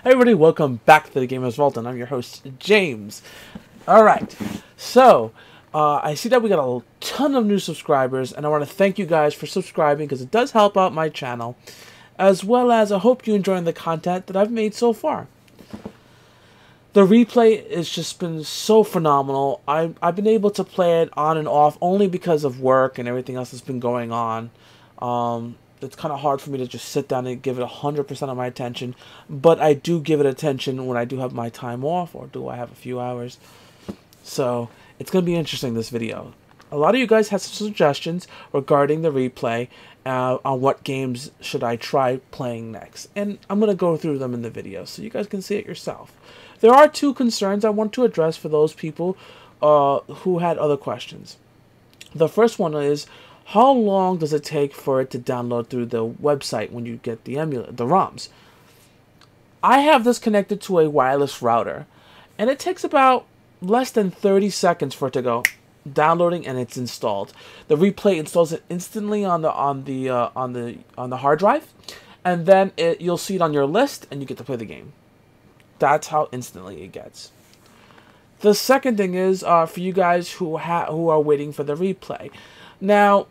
Hey everybody, welcome back to the Gamers Vault, and I'm your host, James. Alright, so, I see that we got a ton of new subscribers, and I want to thank you guys for subscribing, because it does help out my channel, as well as I hope you're enjoying the content that I've made so far. The replay has just been so phenomenal. I've been able to play it on and off only because of work and everything else that's been going on. It's kind of hard for me to just sit down and give it 100% of my attention, but I do give it attention when I do have my time off, or do I have a few hours. So it's going to be interesting, this video. A lot of you guys have some suggestions regarding the replay on what games should I try playing next, and I'm going to go through them in the video so you guys can see it yourself. There are two concerns I want to address for those people who had other questions. The first one is, how long does it take for it to download through the website when you get the ROMs? I have this connected to a wireless router, and it takes about less than 30 seconds for it to go downloading, and it's installed. The replay installs it instantly on the hard drive, and then you'll see it on your list, and you get to play the game. That's how instantly it gets. The second thing is for you guys who are waiting for the replay. Now,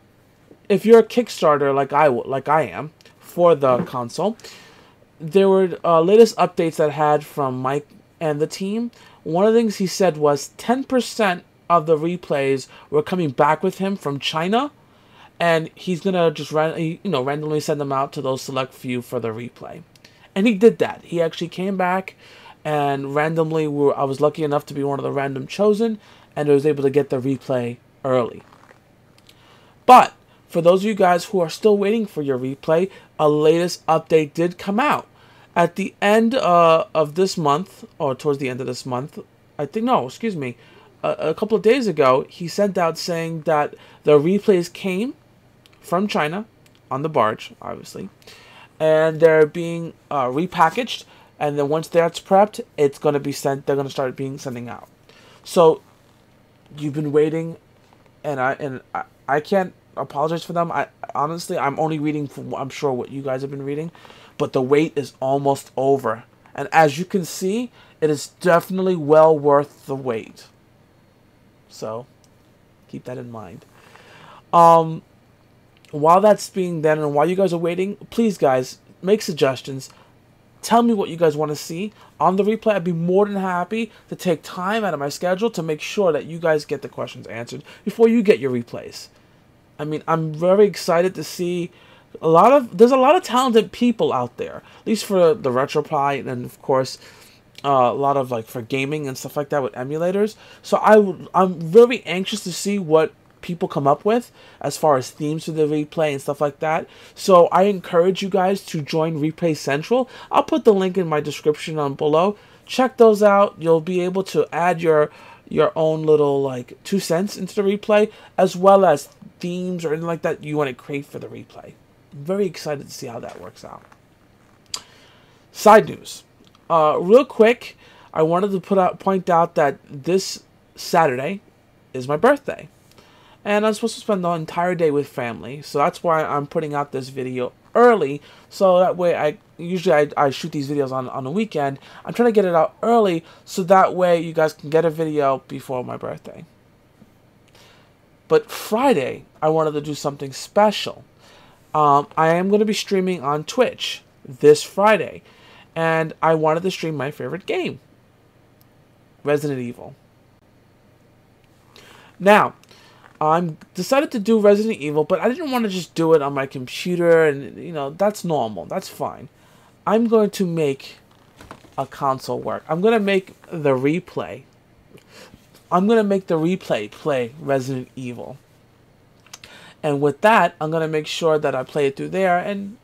if you're a Kickstarter like I am for the console, there were latest updates that I had from Mike and the team. One of the things he said was 10% of the replays were coming back with him from China, and he's gonna just randomly send them out to those select few for the replay. And he did that. He actually came back, and randomly I was lucky enough to be one of the random chosen, and I was able to get the replay early. But for those of you guys who are still waiting for your replay, a latest update did come out. At the end of this month, or towards the end of this month, a couple of days ago, he sent out saying that the replays came from China, on the barge, obviously, and they're being repackaged, and then once that's prepped, it's going to be sent, they're going to start sending out. So, you've been waiting, and I can't apologize for them. Honestly, I'm only reading from, I'm sure, what you guys have been reading, but the wait is almost over. And as you can see, it is definitely well worth the wait. So, keep that in mind. While that's being done, and while you guys are waiting, please, guys, make suggestions. Tell me what you guys want to see on the replay. I'd be more than happy to take time out of my schedule to make sure that you guys get the questions answered before you get your replays. I mean, I'm very excited to see there's a lot of talented people out there, at least for the RetroPie, and of course a lot of for gaming and stuff like that with emulators. So I'm very anxious to see what people come up with as far as themes for the replay and stuff like that. So I encourage you guys to join Replay Central. I'll put the link in my description on below. Check those out. You'll be able to add your own little 2 cents into the replay, as well as themes or anything like that you want to create for the replay. I'm very excited to see how that works out. Side news. Real quick, I wanted to point out that this Saturday is my birthday. And I'm supposed to spend the entire day with family, so that's why I'm putting out this video early, so that way I shoot these videos on a weekend. I'm trying to get it out early, so that way you guys can get a video before my birthday. But Friday, I wanted to do something special. I am going to be streaming on Twitch this Friday, and I wanted to stream my favorite game, Resident Evil. Now, I decided to do Resident Evil, but I didn't want to just do it on my computer, and, that's normal. That's fine. I'm going to make a console work. I'm going to make the replay. I'm going to make the replay play Resident Evil. And with that, I'm going to make sure that I play it through there, and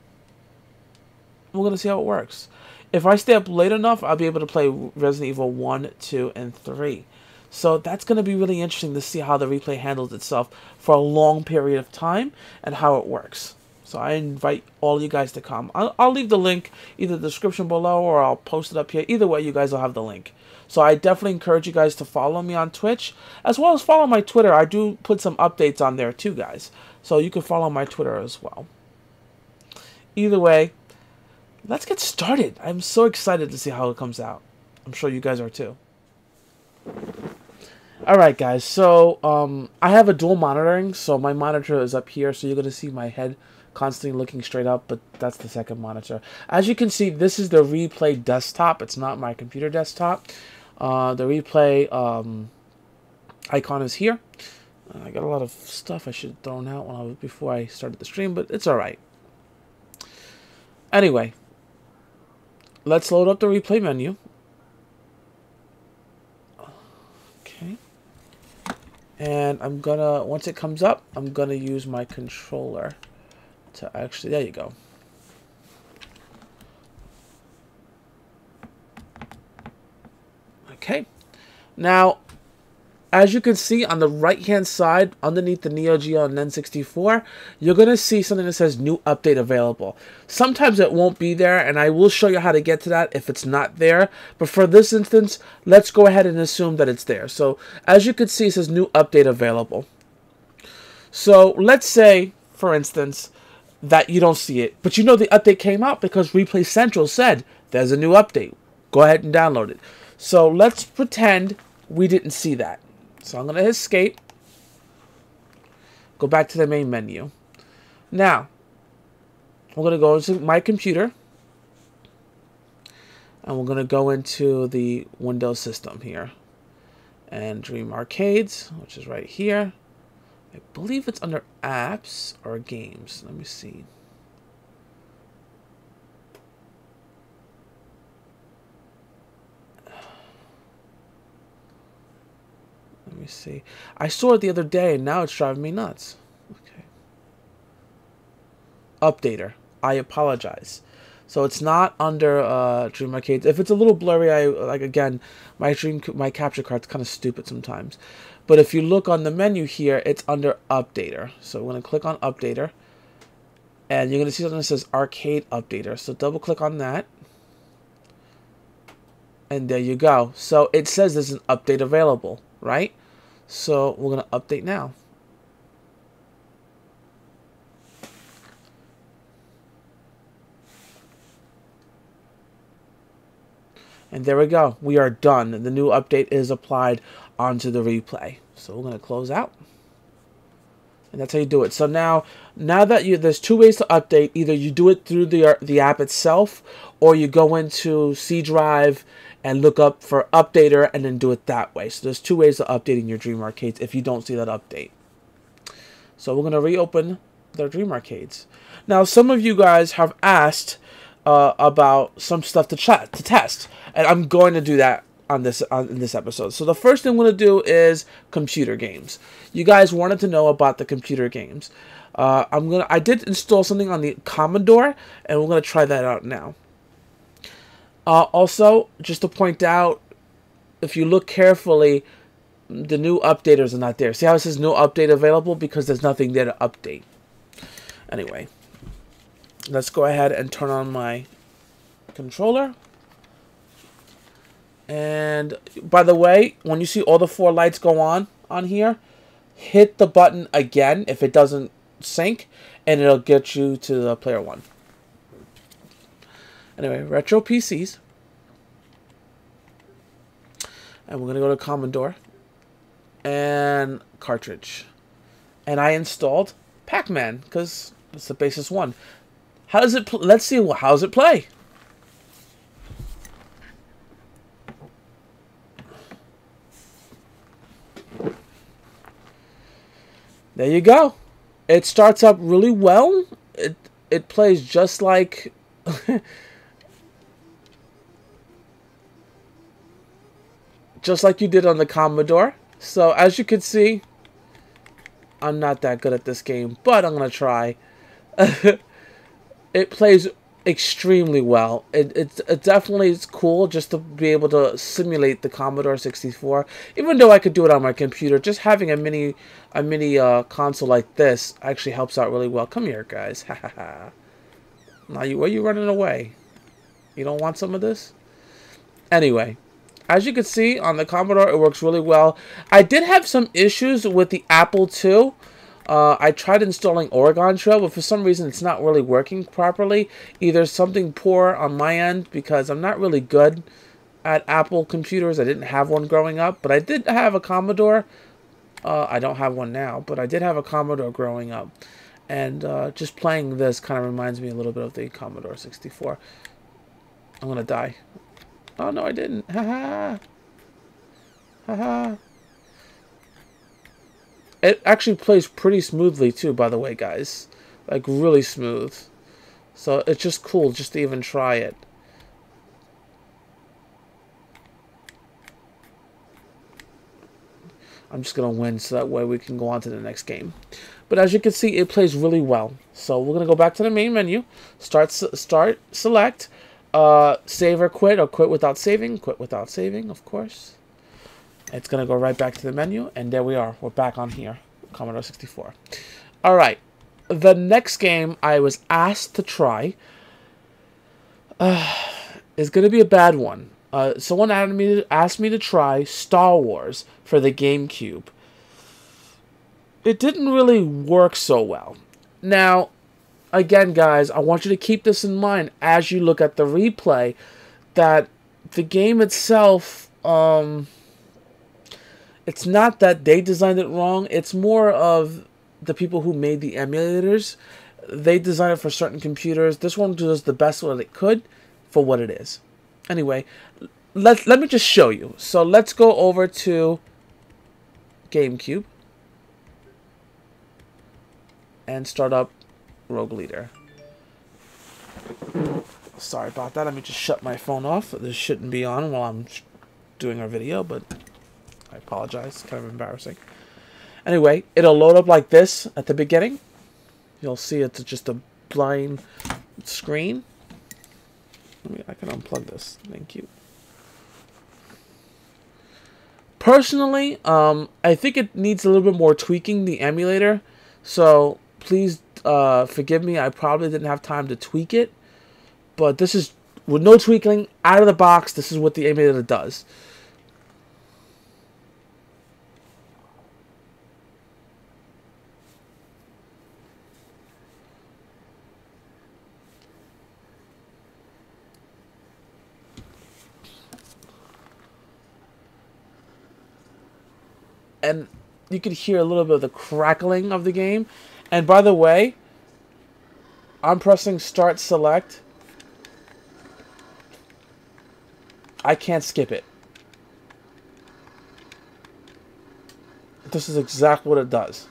we're going to see how it works. If I stay up late enough, I'll be able to play Resident Evil 1, 2, and 3. So that's going to be really interesting to see how the replay handles itself for a long period of time and how it works. So I invite all you guys to come. I'll leave the link either in the description below, or I'll post it up here. Either way, you guys will have the link. So I definitely encourage you guys to follow me on Twitch, as well as follow my Twitter. I do put some updates on there too, guys. So you can follow my Twitter as well. Either way, let's get started. I'm so excited to see how it comes out. I'm sure you guys are too. Alright guys, so I have a dual monitoring, so my monitor is up here, so you're going to see my head constantly looking straight up, but that's the second monitor. As you can see, this is the replay desktop. It's not my computer desktop. The replay icon is here. I got a lot of stuff I should have thrown out before I started the stream, but it's alright. Anyway, let's load up the replay menu. Okay. And I'm gonna, once it comes up, I'm gonna use my controller to actually, there you go. Okay. Now, as you can see on the right hand side, underneath the Neo Geo and N64, you're going to see something that says new update available. Sometimes it won't be there, and I will show you how to get to that if it's not there. But for this instance, let's go ahead and assume that it's there. So as you can see, it says new update available. So let's say, for instance, that you don't see it, but you know the update came out because Replay Central said there's a new update. Go ahead and download it. So let's pretend we didn't see that. So I'm going to hit escape, go back to the main menu. Now, we're going to go into my computer, and we're going to go into the Windows system here, and Dream Arcades, which is right here. I believe it's under apps or games. Let me see. Let me see. I saw it the other day, and now it's driving me nuts. Okay. Updater. I apologize. So it's not under Dream Arcade. If it's a little blurry, again, my capture card's kind of stupid sometimes. But if you look on the menu here, it's under Updater. So we're going to click on Updater, and you're going to see something that says Arcade Updater. So double click on that. And there you go. So it says there's an update available, right? So we're going to update now. And there we go. We are done. The new update is applied onto the replay. So we're going to close out. And that's how you do it. So now that there's two ways to update. Either you do it through the app itself, or you go into C Drive and look up for Updater and then do it that way. So there's two ways of updating your Dream Arcades if you don't see that update. So we're going to reopen the Dream Arcades. Now, some of you guys have asked about some stuff to test, and I'm going to do that in this episode. So the first thing I'm going to do is computer games. You guys wanted to know about the computer games. I did install something on the Commodore, and we're going to try that out now. Also, just to point out, if you look carefully, the new updaters are not there. See how it says no update available? Because there's nothing there to update. Anyway, let's go ahead and turn on my controller. And by the way, when you see all the 4 lights go on here, hit the button again if it doesn't sync, and it'll get you to the player 1. Anyway, retro PCs. And we're going to go to Commodore and cartridge. And I installed Pac-Man because it's the basis one. How does it let's see, how does it play? There you go. It starts up really well. It plays just like just like you did on the Commodore. So as you can see, I'm not that good at this game, but I'm gonna try. It plays extremely well. It definitely is cool just to be able to simulate the Commodore 64. Even though I could do it on my computer, just having a mini console like this actually helps out really well. Come here, guys. Ha ha ha. Now where are you running away? You don't want some of this? Anyway, as you can see on the Commodore, it works really well. I did have some issues with the Apple II. I tried installing Oregon Trail, but for some reason it's not really working properly. Either something poor on my end, because I'm not really good at Apple computers. I didn't have one growing up, but I did have a Commodore. I don't have one now, but I did have a Commodore growing up. And just playing this kind of reminds me a little bit of the Commodore 64. I'm gonna die. Oh, no, I didn't. Haha. Haha. It actually plays pretty smoothly, too, by the way, guys. Like, really smooth. So, it's just cool just to even try it. I'm just going to win so that way we can go on to the next game. But as you can see, it plays really well. So, we're going to go back to the main menu. Start, select. Save or quit without saving. Quit without saving, of course. It's going to go right back to the menu, and there we are. We're back on here, Commodore 64. All right. The next game I was asked to try is going to be a bad one. Someone asked me to try Star Wars for the GameCube. It didn't really work so well. Now, again, guys, I want you to keep this in mind as you look at the replay, that the game itself, it's not that they designed it wrong. It's more of the people who made the emulators. They designed it for certain computers. This one does the best what it could for what it is. Anyway, let me just show you. So let's go over to GameCube and start up Rogue Leader. Sorry about that. Let me just shut my phone off. This shouldn't be on while I'm doing our video, but I apologize. It's kind of embarrassing. Anyway, it'll load up like this at the beginning. You'll see it's just a blind screen. I can unplug this. Thank you. Personally, I think it needs a little bit more tweaking, the emulator. So please forgive me. I probably didn't have time to tweak it. But this is, with no tweaking, out of the box, this is what the emulator does. And you could hear a little bit of the crackling of the game. And by the way, I'm pressing Start Select. I can't skip it. This is exactly what it does.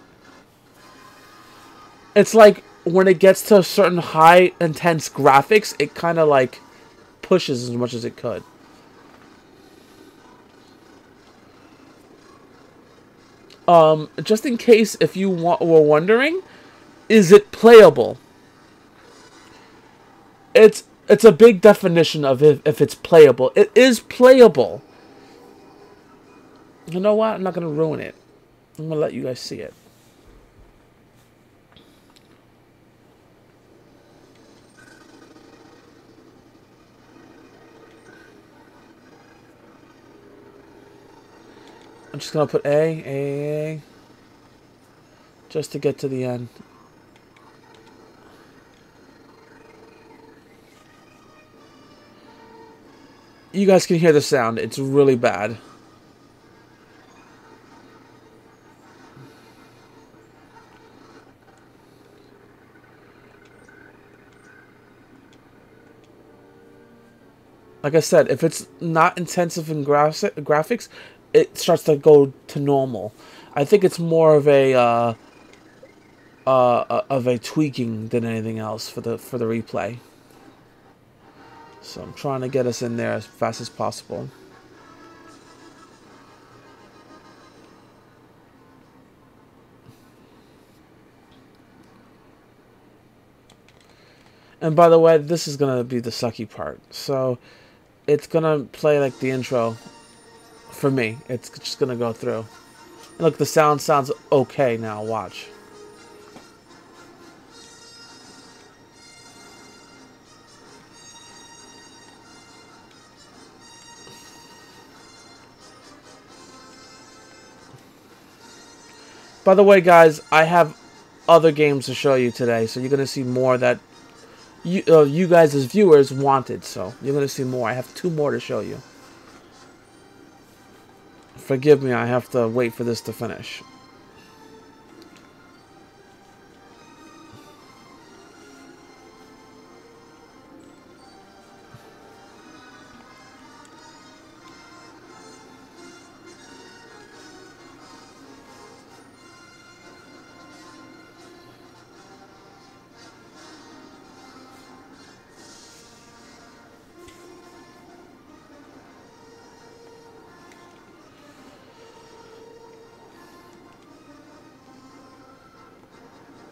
It's like when it gets to certain high intense graphics, it kind of like pushes as much as it could. Just in case if you were wondering, is it playable? It's a big definition of if it's playable. It is playable. You know what? I'm not going to ruin it. I'm going to let you guys see it. I'm just going to put A, just to get to the end. You guys can hear the sound. It's really bad. Like I said, if it's not intensive in graphics, it starts to go to normal. I think it's more of a tweaking than anything else for the replay. So I'm trying to get us in there as fast as possible. And by the way, this is gonna be the sucky part. So it's gonna play like the intro. For me, it's just gonna go through. Look, the sound sounds okay now. Watch. By the way, guys, I have other games to show you today, so you're gonna see more that you guys as viewers wanted. So you're gonna see more. I have 2 more to show you. Forgive me, I have to wait for this to finish.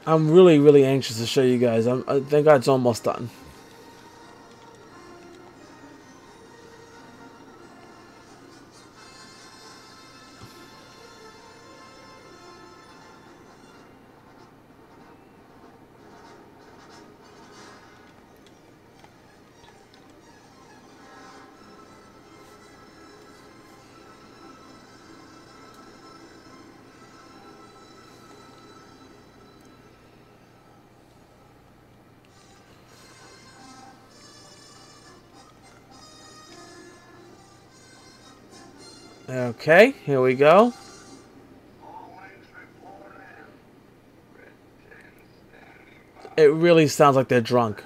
I'm really, really anxious to show you guys. I think it's almost done. Okay, here we go. It really sounds like they're drunk.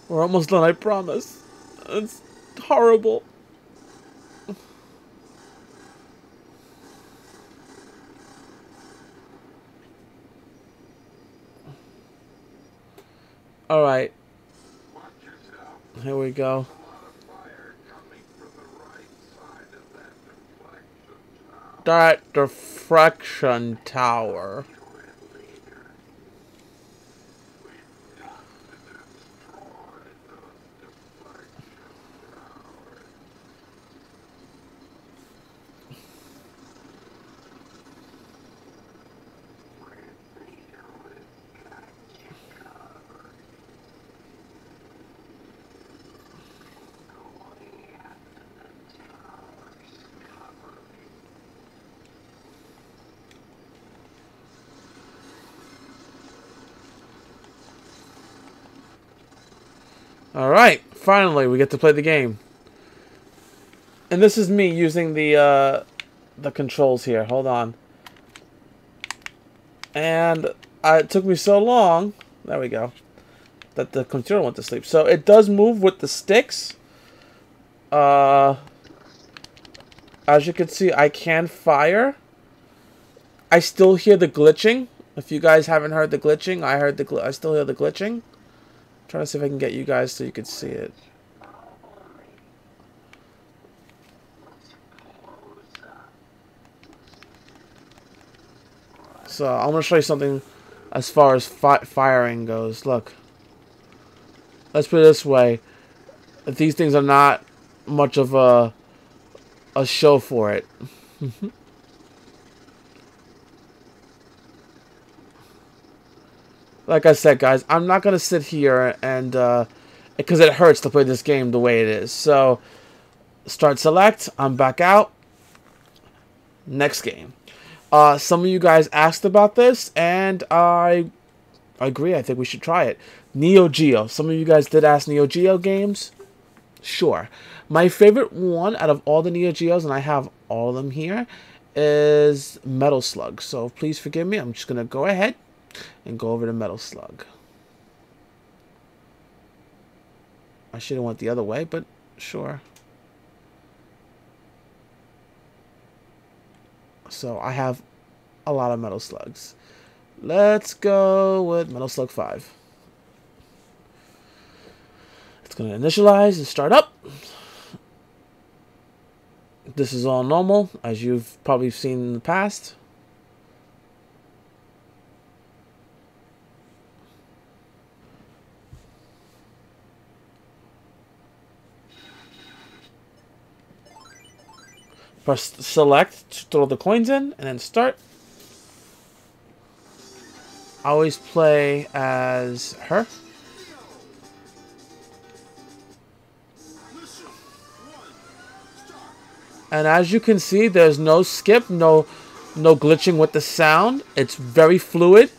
We're almost done, I promise. It's horrible. Alright. Here we go. That deflection tower. Alright, finally we get to play the game. And this is me using the controls here. Hold on. And it took me so long, there we go, that the computer went to sleep. So it does move with the sticks. As you can see, I can fire. I still hear the glitching. If you guys haven't heard the glitching, I still hear the glitching. Trying to see if I can get you guys so you can see it. So I'm gonna show you something as far as firing goes. Look, let's put it this way: these things are not much of a show for it. Like I said, guys, I'm not going to sit here and, because it hurts to play this game the way it is. So, start select, I'm back out. Next game. Some of you guys asked about this, and I agree, I think we should try it. Neo Geo. Some of you guys did ask Neo Geo games. Sure. My favorite one out of all the Neo Geos, and I have all of them here, is Metal Slug. So, please forgive me, I'm just going to go ahead and go over to Metal Slug. I should have went the other way, but sure. So I have a lot of Metal Slugs. Let's go with Metal Slug 5. It's going to initialize and start up. This is all normal, as you've probably seen in the past. Press select to throw the coins in, and then start. I always play as her. And as you can see, there's no skip, no glitching with the sound. It's very fluid.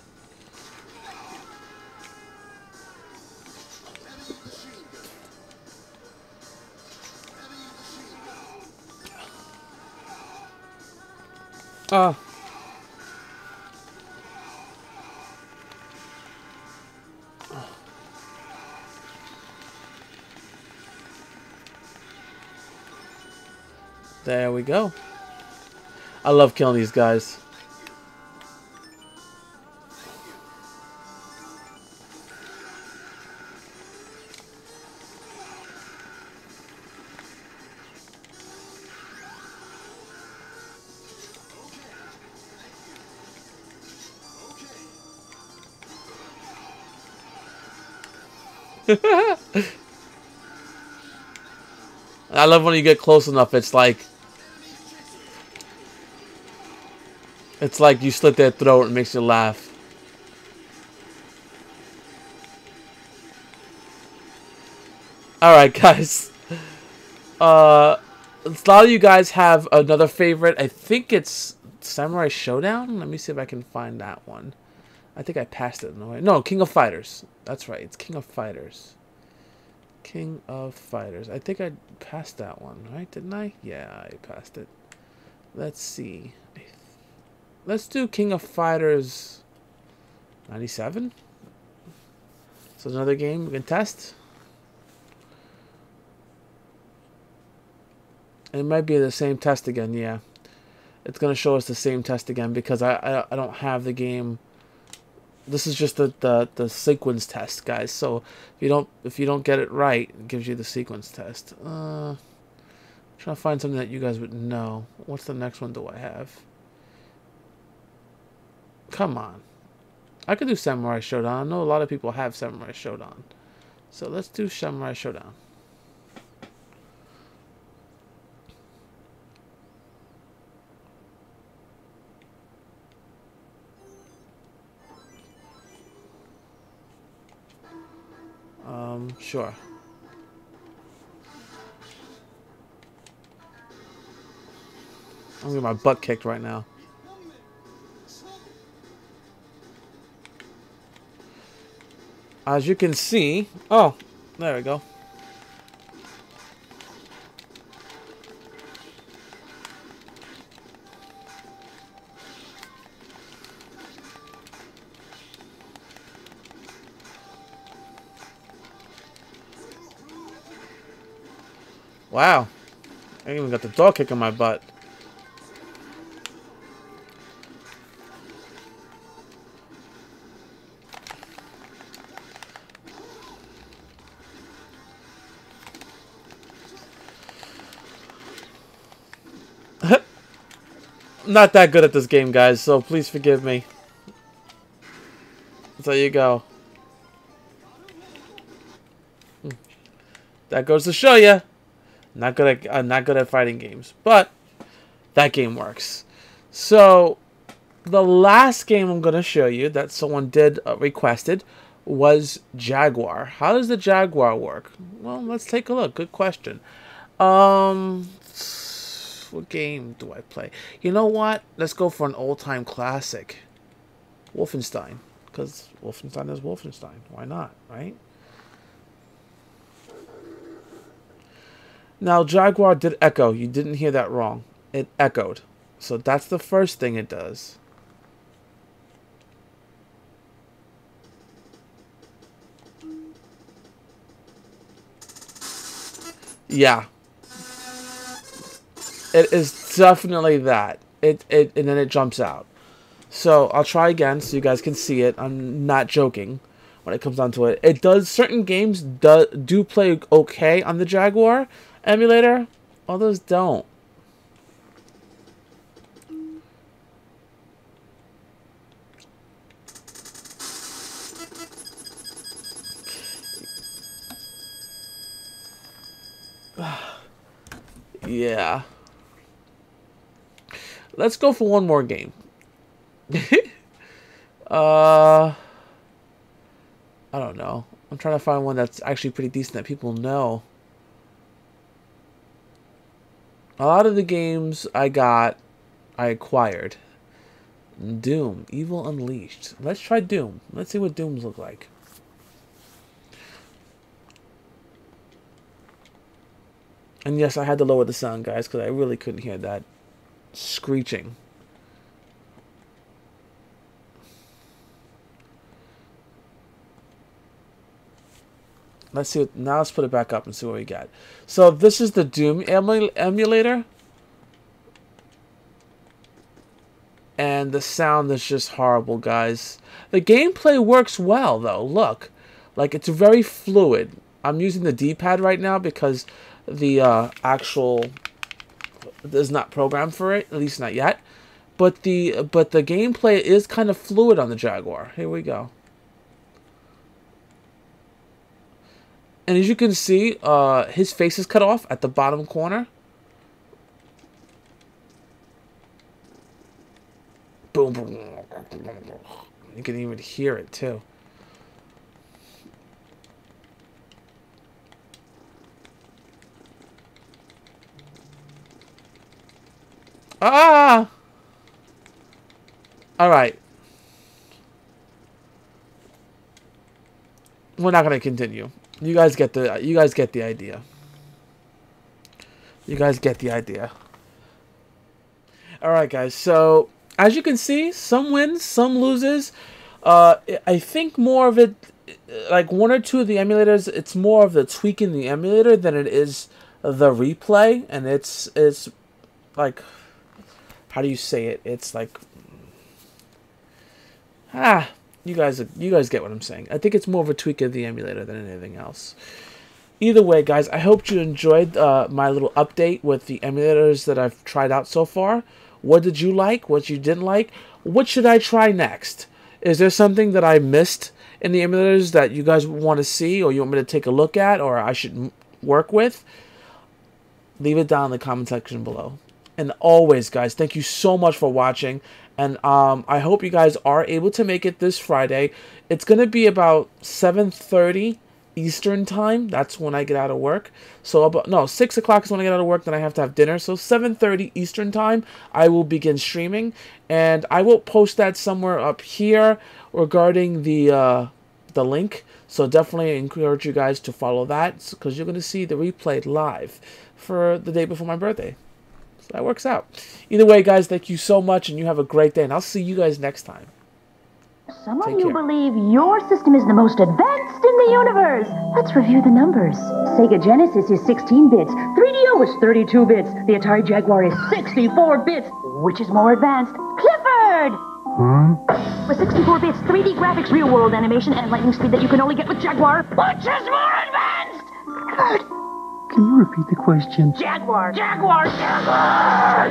There we go. I love killing these guys. I love when you get close enough. It's like you slit their throat and it makes you laugh. Alright, guys. A lot of you guys have another favorite. I think it's Samurai Showdown. Let me see if I can find that one. I think I passed it in the way. No, King of Fighters. That's right. It's King of Fighters. King of Fighters. I think I passed that one, right? Didn't I? Yeah, I passed it. Let's see. Let's do King of Fighters 97. So another game we can test. It might be the same test again, yeah. It's gonna show us the same test again because I don't have the game. This is just the sequence test, guys. So if you don't get it right, it gives you the sequence test. Trying to find something that you guys would know. What's the next one do I have? Come on. I could do Samurai Showdown. I know a lot of people have Samurai Showdown. So let's do Samurai Showdown. Sure. I'm getting my butt kicked right now. As you can see... Oh, there we go. Wow. I even got the dog kicking my butt. I'm not that good at this game, guys, so please forgive me. So you go. That goes to show you. Not good at fighting games, but that game works. So the last game I'm gonna show you that someone did requested was Jaguar. How does the Jaguar work? Well, let's take a look. Good question. What game do I play? You know what? Let's go for an old-time classic. Wolfenstein. Because Wolfenstein is Wolfenstein. Why not, right? Now, Jaguar did echo. You didn't hear that wrong. It echoed. So that's the first thing it does. Yeah. It is definitely that. And then it jumps out. So I'll try again so you guys can see it. I'm not joking when it comes down to it. It does, certain games do play okay on the Jaguar emulator. Others don't. Yeah. let's go for one more game. I don't know. I'm trying to find one that's actually pretty decent that people know. A lot of the games I acquired. Doom, Evil Unleashed. Let's try Doom. Let's see what Dooms look like. And yes, I had to lower the sound, guys, because I really couldn't hear that screeching. Let's see. Now let's put it back up and see what we got. So this is the Doom emulator. And the sound is just horrible, guys. The gameplay works well, though. Look. Like, it's very fluid. I'm using the D-pad right now because the actual is not programmed for it, at least not yet. But the gameplay is kind of fluid on the Jaguar. Here we go. And as you can see, his face is cut off at the bottom corner. Boom, boom. You can even hear it, too. Ah! Alright. We're not going to continue. You guys get the idea. You guys get the idea. Alright, guys. So, as you can see, some wins, some loses. I think more of it, like one or two of the emulators, it's more of the tweaking the emulator than it is the replay. And it's like, how do you say it? It's like, you guys get what I'm saying. I think it's more of a tweak of the emulator than anything else. Either way, guys, I hope you enjoyed my little update with the emulators that I've tried out so far. What did you like? What you didn't like? What should I try next? Is there something that I missed in the emulators that you guys want to see or you want me to take a look at or I should work with? Leave it down in the comment section below. And always, guys, thank you so much for watching. And I hope you guys are able to make it this Friday. It's going to be about 7:30 Eastern time. That's when I get out of work. So 6 o'clock is when I get out of work. Then I have to have dinner. So 7:30 Eastern time, I will begin streaming, and I will post that somewhere up here regarding the link. So definitely encourage you guys to follow that because you're going to see the replay live for the day before my birthday. So that works out. Either way, guys, thank you so much, and you have a great day. And I'll see you guys next time. Some of you believe your system is the most advanced in the universe. Let's review the numbers. Sega Genesis is 16 bits. 3DO is 32 bits. The Atari Jaguar is 64 bits. Which is more advanced? Clifford! With 64 bits, 3D graphics, real-world animation, and lightning speed that you can only get with Jaguar. Which is more advanced? Clifford! Can you repeat the question? Jaguar! Jaguar! Jaguar!